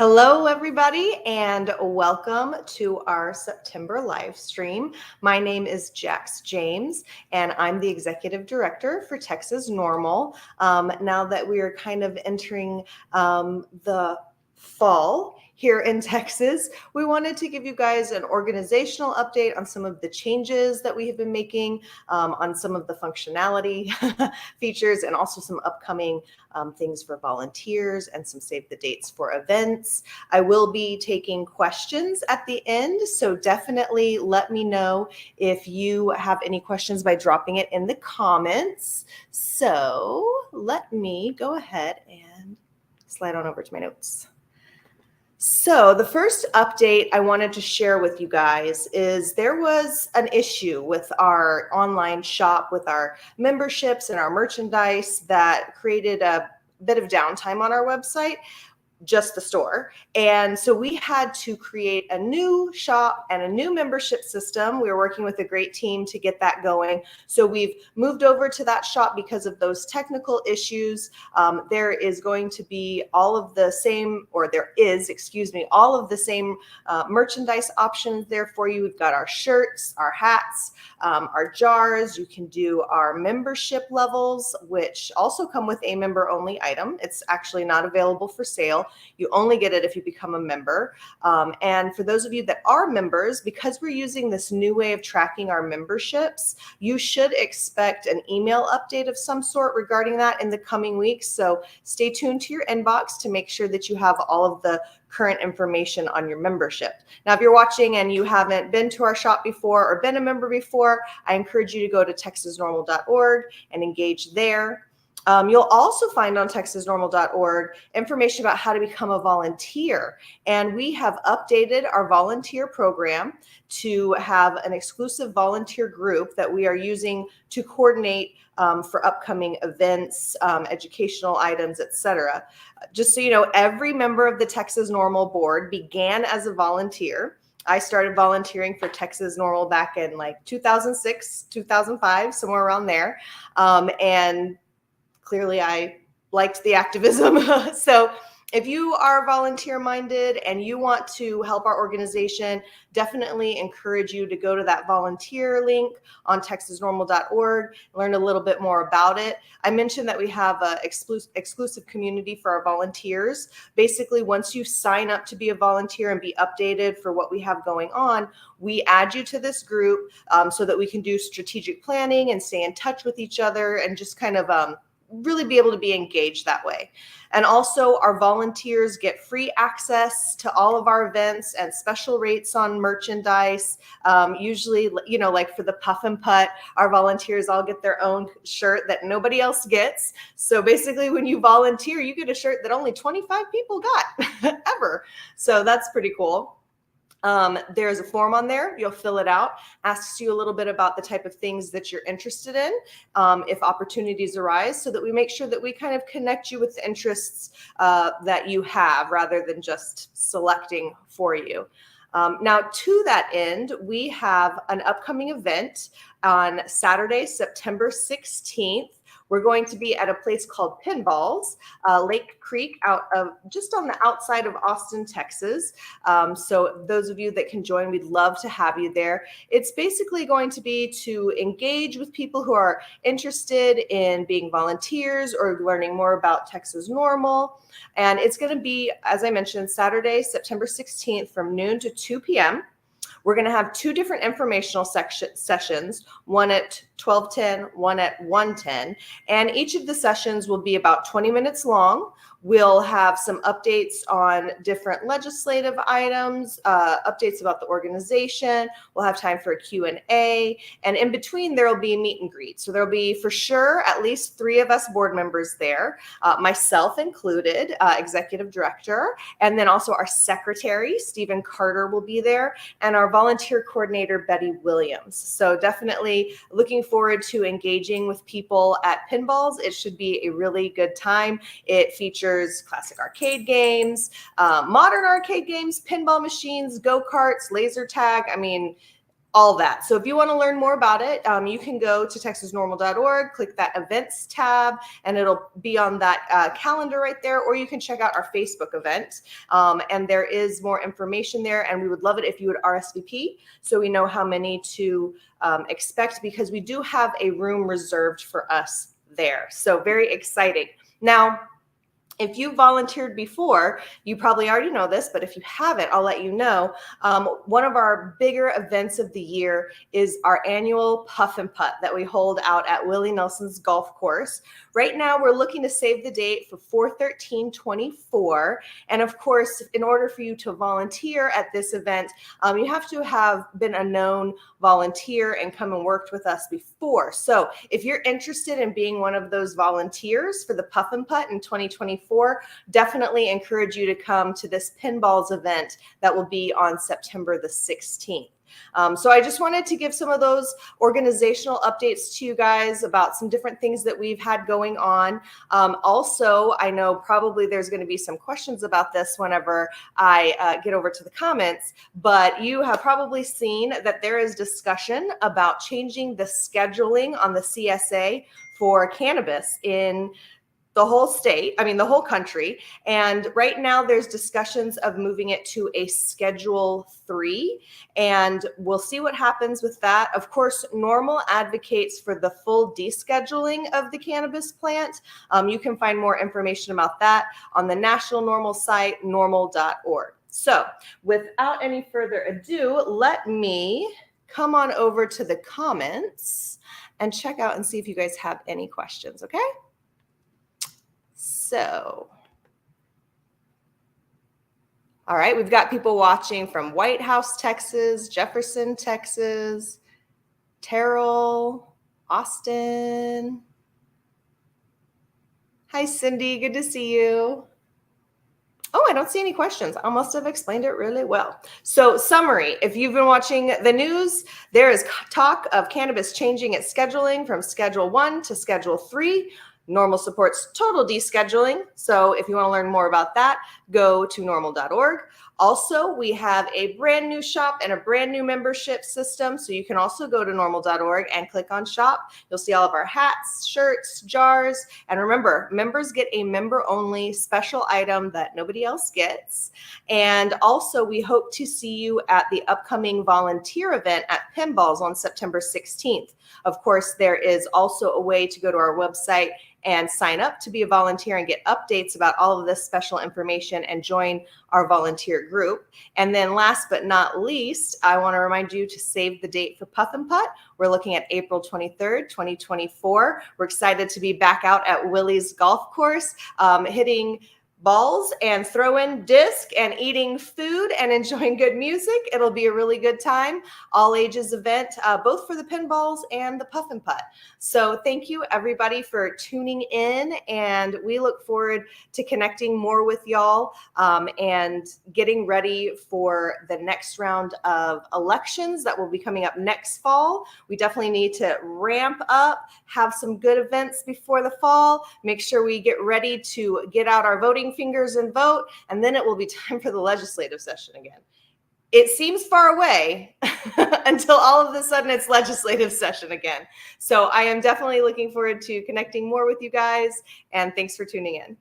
Hello, everybody, and welcome to our September live stream. My name is Jax James, and I'm the Executive Director for Texas NORML. Now that we are kind of entering the fall here in Texas, we wanted to give you guys an organizational update on some of the changes that we have been making, on some of the functionality features, and also some upcoming things for volunteers and some save the dates for events. I will be taking questions at the end, so definitely let me know if you have any questions by dropping it in the comments. So let me go ahead and slide on over to my notes. So the first update I wanted to share with you guys is there was an issue with our online shop, with our memberships and our merchandise that created a bit of downtime on our website, just the store. And so we had to create a new shop and a new membership system. We were working with a great team to get that going. So we've moved over to that shop because of those technical issues. There is going to be all of the same, or there is, excuse me, all of the same merchandise options there for you. We've got our shirts, our hats, our jars. You can do our membership levels, which also come with a member only item. It's actually not available for sale. You only get it if you become a member. And for those of you that are members, because we're using this new way of tracking our memberships, you should expect an email update of some sort regarding that in the coming weeks. So stay tuned to your inbox to make sure that you have all of the current information on your membership. Now, if you're watching and you haven't been to our shop before or been a member before, I encourage you to go to texasnormal.org and engage there. You'll also find on texasnormal.org information about how to become a volunteer. And we have updated our volunteer program to have an exclusive volunteer group that we are using to coordinate for upcoming events, educational items, etc. Just so you know, every member of the Texas NORML board began as a volunteer. I started volunteering for Texas NORML back in like 2006, 2005, somewhere around there. And clearly I liked the activism. So if you are volunteer minded and you want to help our organization, definitely encourage you to go to that volunteer link on texasnormal.org, learn a little bit more about it. I mentioned that we have an exclusive community for our volunteers. Basically, once you sign up to be a volunteer and be updated for what we have going on, we add you to this group so that we can do strategic planning and stay in touch with each other and just kind of really be able to be engaged that way. And also our volunteers get free access to all of our events and special rates on merchandise. Usually, you know, like for the Puff and Putt, our volunteers all get their own shirt that nobody else gets. So basically when you volunteer, you get a shirt that only 25 people got ever. So that's pretty cool. There's a form on there. You'll fill it out, asks you a little bit about the type of things that you're interested in, if opportunities arise, so that we make sure that we kind of connect you with the interests that you have rather than just selecting for you. Now, to that end, we have an upcoming event on Saturday, September 16th. We're going to be at a place called Pinballs, Lake Creek, out of just on the outside of Austin, Texas. So those of you that can join, we'd love to have you there. It's basically going to be to engage with people who are interested in being volunteers or learning more about Texas NORML. And it's going to be, as I mentioned, Saturday, September 16th from noon to 2 p.m. We're going to have two different informational sessions, one at 12:10, one at 1:10, and each of the sessions will be about 20 minutes long. We'll have some updates on different legislative items, updates about the organization. We'll have time for a Q&A, and in between there will be a meet and greet. So there'll be for sure at least 3 of us board members there, myself included, executive director, and then also our secretary, Stephen Carter, will be there, and our volunteer coordinator, Betty Williams. So definitely looking forward to engaging with people at Pinballs. It should be a really good time. It features classic arcade games, modern arcade games, pinball machines, go-karts, laser tag. I mean, all that. So if you want to learn more about it, you can go to texasnormal.org, click that events tab, and it'll be on that calendar right there, or you can check out our Facebook event. And there is more information there, and we would love it if you would RSVP so we know how many to expect, because we do have a room reserved for us there. So very exciting. Now, if you volunteered before, you probably already know this, but if you haven't, I'll let you know. One of our bigger events of the year is our annual Puff and Putt that we hold out at Willie Nelson's golf course. Right now, we're looking to save the date for 4/13/24. And of course, in order for you to volunteer at this event, you have to have been a known volunteer and come and worked with us before. So if you're interested in being one of those volunteers for the Puff and Putt in 2024, definitely encourage you to come to this Pinballs event that will be on September the 16th. So I just wanted to give some of those organizational updates to you guys about some different things that we've had going on. Also, I know probably there's going to be some questions about this whenever I get over to the comments, but you have probably seen that there is discussion about changing the scheduling on the CSA for cannabis in the whole state, the whole country. And right now there's discussions of moving it to a Schedule 3, and we'll see what happens with that. Of course, NORML advocates for the full descheduling of the cannabis plant. You can find more information about that on the National NORML site, normal.org. So without any further ado, let me come on over to the comments and check out and see if you guys have any questions, okay? So, all right, we've got people watching from White House, Texas, Jefferson, Texas, Terrell, Austin. Hi, Cindy, good to see you. Oh, I don't see any questions. I must have explained it really well. So summary, if you've been watching the news, there is talk of cannabis changing its scheduling from Schedule 1 to Schedule 3. NORML supports total descheduling. So if you want to learn more about that, go to normal.org. Also, we have a brand new shop and a brand new membership system. So you can also go to normal.org and click on shop. You'll see all of our hats, shirts, jars. And remember, members get a member-only special item that nobody else gets. And also, we hope to see you at the upcoming volunteer event at Pinballs on September 16th. Of course, there is also a way to go to our website and sign up to be a volunteer and get updates about all of this special information and join our volunteer group. And then last but not least, I want to remind you to save the date for Puff and Putt. We're looking at April 23rd, 2024. We're excited to be back out at Willie's golf course, hitting balls and throwing disc and eating food and enjoying good music. It'll be a really good time. All ages event, both for the pinballs and the Puff and Putt. So thank you everybody for tuning in, and we look forward to connecting more with y'all and getting ready for the next round of elections that will be coming up next fall. We definitely need to ramp up, have some good events before the fall, make sure we get ready to get out our voting fingers and vote, and then it will be time for the legislative session again. It seems far away until all of a sudden it's legislative session again. So I am definitely looking forward to connecting more with you guys, and thanks for tuning in.